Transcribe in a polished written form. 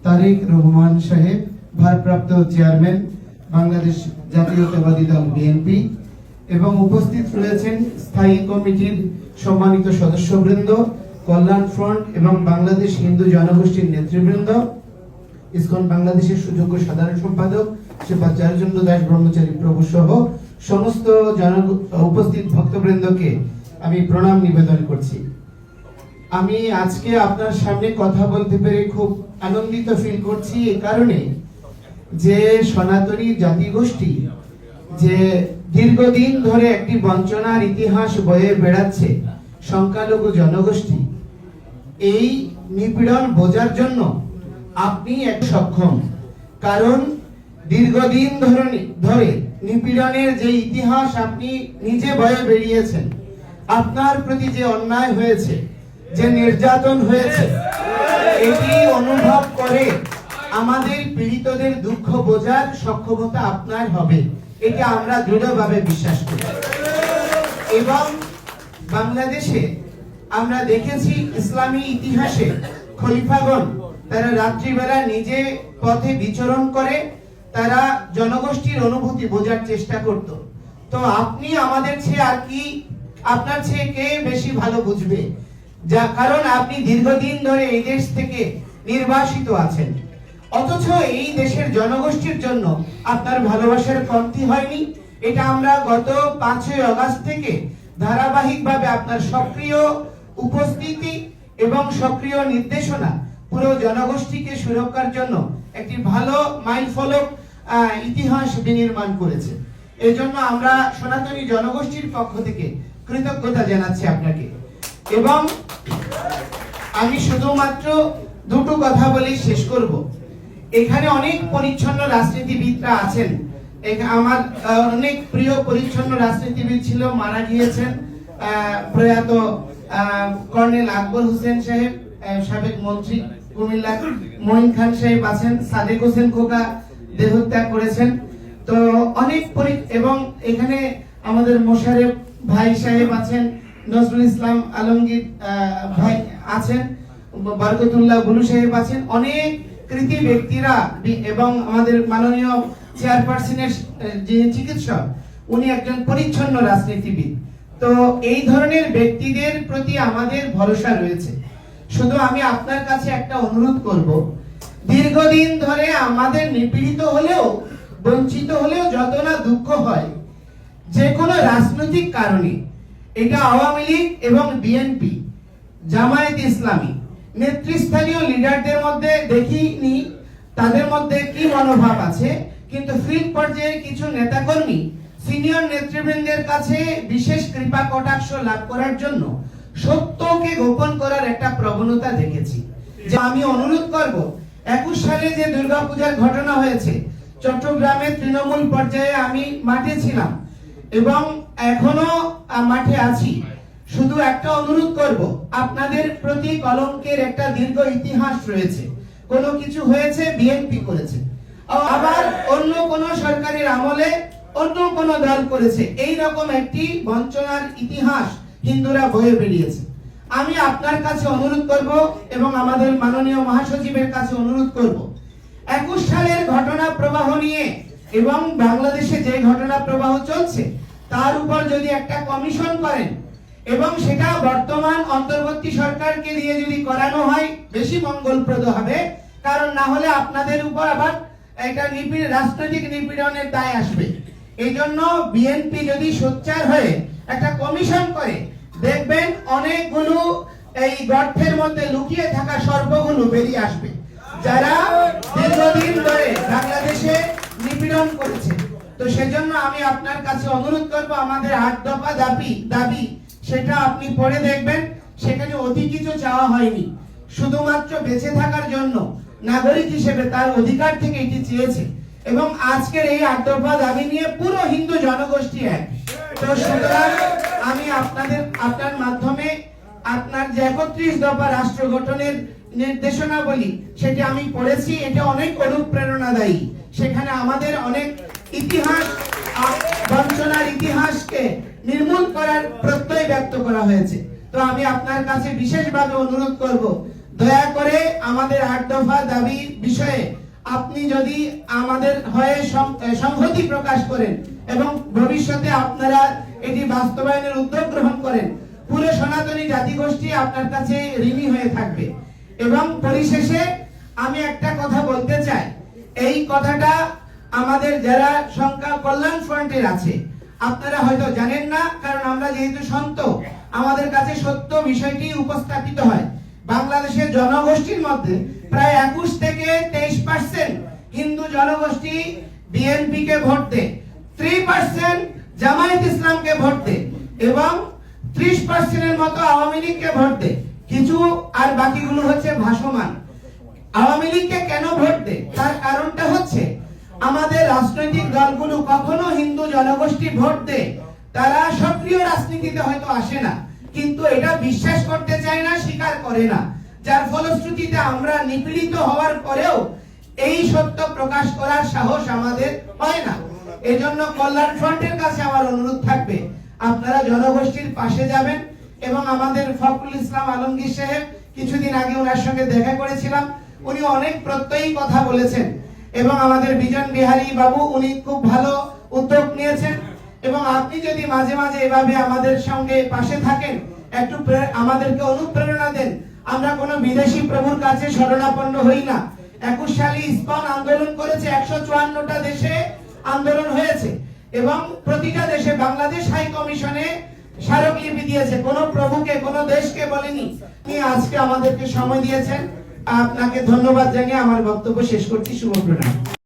তারেক রহমান সাহেব, ভারপ্রাপ্ত চেয়ারম্যান বাংলাদেশ জাতীয়তাবাদী দল বিএনপি, এবং উপস্থিত রয়েছেন স্থায়ী কমিটির সম্মানিত সদস্যবৃন্দ, কল্যাণ ফ্রন্ট এবং বাংলাদেশ হিন্দু জনগোষ্ঠীর নেতৃবৃন্দ, ইসকন বাংলাদেশের সুযোগ্য সাধারণ সম্পাদক শ্রীপাদ দাস ব্রহ্মচারী প্রভু সহ সমস্ত উপস্থিত ভক্তবৃন্দকে আমি প্রণাম নিবেদন করছি। আমি আজকে আপনার সামনে কথা বলতে পেরে খুব আনন্দিত ফিল করছি এই কারণে যে সনাতনী জাতিগোষ্ঠী যে দীর্ঘদিন ধরে একটি বঞ্চনার ইতিহাস বয়ে বেড়াচ্ছে, সংখ্যালঘু জনগোষ্ঠী, এই নিপীড়ন বোঝার জন্য আপনি এক সক্ষম। কারণ দীর্ঘদিন ধরে নিপীড়নের যে ইতিহাস আপনি নিজে বয়ে বেরিয়েছেন, আপনার প্রতি যে অন্যায় হয়েছে, যে নির্যাতন হয়েছে, এটি অনুভব করে আমাদের পীড়িতদের দুঃখ বোঝার সক্ষমতা আপনার হবে, এটা আমরা দৃঢ়ভাবে বিশ্বাস করি। এবং বাংলাদেশে আমরা দেখেছি ইসলামী ইতিহাসে খলিফাগণ তারা রাত্রিবেলা নিজে পথে বিচরণ করে তারা জনগোষ্ঠীর অনুভূতি বোঝার চেষ্টা করত। তো আপনি আমাদের চেয়ে আর কি, আপনার চেয়ে কে বেশি ভালো বুঝবে, যা কারণ আপনি দীর্ঘদিন ধরে এই দেশ থেকে নির্বাসিত আছেন, অথচ এই দেশের জনগোষ্ঠীর জন্য আপনার ভালোবাসার কমতি হয়নি। এটা আমরা গত 5ই আগস্ট থেকে ধারাবাহিকভাবে আপনার সক্রিয় উপস্থিতি এবং সক্রিয় নির্দেশনা পুরো জনগোষ্ঠীকে সুরক্ষার জন্য একটি ভালো মাইলফলক ইতিহাস বিনির্মাণ করেছে। এই জন্য আমরা সনাতনী জনগোষ্ঠীর পক্ষ থেকে কৃতজ্ঞতা জানাচ্ছি আপনাকে। এবং আমি শুধুমাত্র দুটো কথা বলে শেষ করব। এখানে অনেক পরিচ্ছন্ন রাজনীতিবিদরা আছেন, আমার অনেক প্রিয় পরিচ্ছন্ন রাজনীতিবিদ ছিল, মারা গিয়েছেন, প্রয়াত কর্নেল আকবর হোসেন সাহেব, সাবেক মন্ত্রী কুমিল্লা, মঈন খান সাহেব আছেন, সাদেক হোসেন খোকা দেহত্যাগ করেছেন। তো অনেক এবং এখানে আমাদের মোশারেফ ভাই সাহেব আছেন, নজরুল ইসলাম আলমগীর ভাই আছেন, বরকতুল্লাহ বুলু সাহেব আছেন, অনেক কৃতি ব্যক্তিরা, এবং আমাদের মাননীয় চেয়ারপারসনের যিনি চিকিৎসক, উনি একজন পরিচ্ছন্ন রাজনীতিবিদ। তো এই ধরনের ব্যক্তিদের প্রতি আমাদের ভরসা রয়েছে। শুধু আমি আপনার কাছে একটা অনুরোধ করব, দীর্ঘদিন ধরে আমাদের নিপীড়িত হলেও বঞ্চিত হলেও যত না দুঃখ হয় যে কোনো রাজনৈতিক কারণে, এটা আওয়ামী লীগ এবং বিএনপি, জামায়াত ইসলামী নেতৃস্থানীয় লিডারদের মধ্যে দেখিনি তাদের মধ্যে কি মনোভাব আছে, কিন্তু ফিল্ড পর্যায়ে কিছু নেতাকর্মী সিনিয়র নেতৃবৃন্দের কাছে বিশেষ কৃপা কটাক্ষ লাভ করার জন্য সত্যকে গোপন করার একটা প্রবণতা দেখেছি। যে আমি অনুরোধ করব, 21 সালে যে দুর্গাপূজার ঘটনা হয়েছে, চট্টগ্রামে তৃণমূল পর্যায়ে আমি মাঠে ছিলাম এবং এখনো মাঠে আছি। শুধু একটা অনুরোধ করব, আপনাদের প্রতি কলঙ্কের একটা দীর্ঘ ইতিহাস রয়েছে। কোনো কিছু হয়েছে বিএনপি করেছে, আবার অন্য কোন সরকারের আমলে অন্য কোন দল করেছে, এই রকম একটি বঞ্চনার ইতিহাস হিন্দুরা বয়ে বেরিয়েছে। আমি আপনার কাছে অনুরোধ করব এবং আমাদের মাননীয় মহাসচিবের কাছে অনুরোধ করব, 21 সালের ঘটনা প্রবাহ নিয়ে এবং বাংলাদেশে যে ঘটনা প্রবাহ চলছে তার উপর যদি একটা কমিশন করেন এবং সেটা বর্তমান অন্তর্বর্তী সরকারকে দিয়ে যদি করানো হয় বেশি মঙ্গলপ্রদ হবে। কারণ না হলে আপনাদের উপর আবার একটা রাজনৈতিক নিপীড়নের দায় আসবে। এই জন্য বিএনপি যদি সোচ্চার হয়ে একটা কমিশন করে, দেখবেন অনেকগুলো এই গর্তের মধ্যে লুকিয়ে থাকা সর্পগুলো বেরিয়ে আসবে, যারা দীর্ঘদিন ধরে বাংলাদেশে নিপীড়ন করেছে। তো সেজন্য আমি আপনার কাছে অনুরোধ করব, আমাদের 8 দফা দাবি সেটা আপনি পড়ে দেখবেন। সেখানে অতি কিছু চাওয়া হয়নি, শুধুমাত্র বেঁচে থাকার জন্য নাগরিক হিসেবে তার অধিকার থেকে এটি চেয়েছে। এবং আজকের এই 8 দফা দাবি নিয়ে পুরো হিন্দু জনগোষ্ঠী এক। তো সুতরাং আমি আপনার মাধ্যমে আপনার যে 31 দফা রাষ্ট্র গঠনের নির্দেশনাবলী সেটি আমি পড়েছি, এটা অনেক অনুপ্রেরণাদায়ী। সেখানে আমাদের অনেক ইতিহাস, বঞ্চনার ইতিহাসকে নির্মূল করার প্রত্যয় ব্যক্ত করা হয়েছে। তো আমি আপনার কাছে বিশেষভাবে অনুরোধ করব, দয়া করে আমাদের 8 দফা দাবি বিষয়ে আপনি যদি আমাদের হয়ে সংহতি প্রকাশ করেন এবং ভবিষ্যতে আপনারা এটি বাস্তবায়নের উদ্যোগ গ্রহণ করেন, পুরো সনাতনী জাতিগোষ্ঠী আপনার কাছে ঋণী হয়ে থাকবে। এবং পরিশেষে আমি একটা কথা বলতে চাই, এই কথাটা আমাদের যারা সংখ্যা কল্যাণ ফ্রন্টের আছে আপনারা হয়তো জানেন না, কারণ আমরা যেহেতু সন্ত আমাদের কাছে সত্য বিষয়টি উপস্থাপিত হয়। বাংলাদেশের জনগোষ্ঠীর মধ্যে প্রায় 21 থেকে 23% হিন্দু জনগোষ্ঠী বিএনপি কে ভোট দেয়, 3% জামায়াত ইসলামকে ভোট দেয় এবং 30% এর মতো আওয়ামী লীগকে ভোট দেয়। কিছু আর বাকিগুলো হচ্ছে ভাসমান। আওয়ামী লীগকে কেন ভোট দেয় তার কারণটা হচ্ছে আমাদের রাজনৈতিক দলগুলো কখনো হিন্দু জনগোষ্ঠী ভোট দেয়, তারা সক্রিয় রাজনীতিতে হয়তো আসে না, কিন্তু এটা বিশ্বাস করতে চায় না, স্বীকার করে না, যার ফলশ্রুতিতে আমরা নিপীড়িত হওয়ার পরেও এই সত্য প্রকাশ করার সাহস আমাদের হয় না। এজন্য কল্যাণ ফ্রন্টের কাছে আমার অনুরোধ থাকবে, আপনারা জনগোষ্ঠীর পাশে যাবেন। এবং আমাদের ফখরুল ইসলাম আলমগীর সাহেব, কিছুদিন আগে ওনার সঙ্গে দেখা করেছিলাম, উনি অনেক প্রত্যয়ী কথা বলেছেন এবং আমাদের বিজন বিহারী বাবু উনি খুব ভালো উদ্যোগ নিয়েছেন। এবং আপনি যদি মাঝে মাঝে এভাবে আমাদের সঙ্গে পাশে থাকেন, একটু আমাদেরকে অনুপ্রেরণা দেন, আমরা কোনো বিদেশি প্রভুর কাছে শরণাপন্ন হই না। 21 সালে ইসকন আন্দোলন করেছে, 154টা দেশে আন্দোলন হয়েছে এবং প্রতিটা দেশে বাংলাদেশ হাই কমিশনে স্মারকলিপি দিয়েছে, কোন প্রভুকে কোন দেশকে বলেনি। আপনি আজকে আমাদেরকে সময় দিয়েছেন, আপনাকে ধন্যবাদ জানিয়ে আমার বক্তব্য শেষ করছি। শুভ প্রণাম।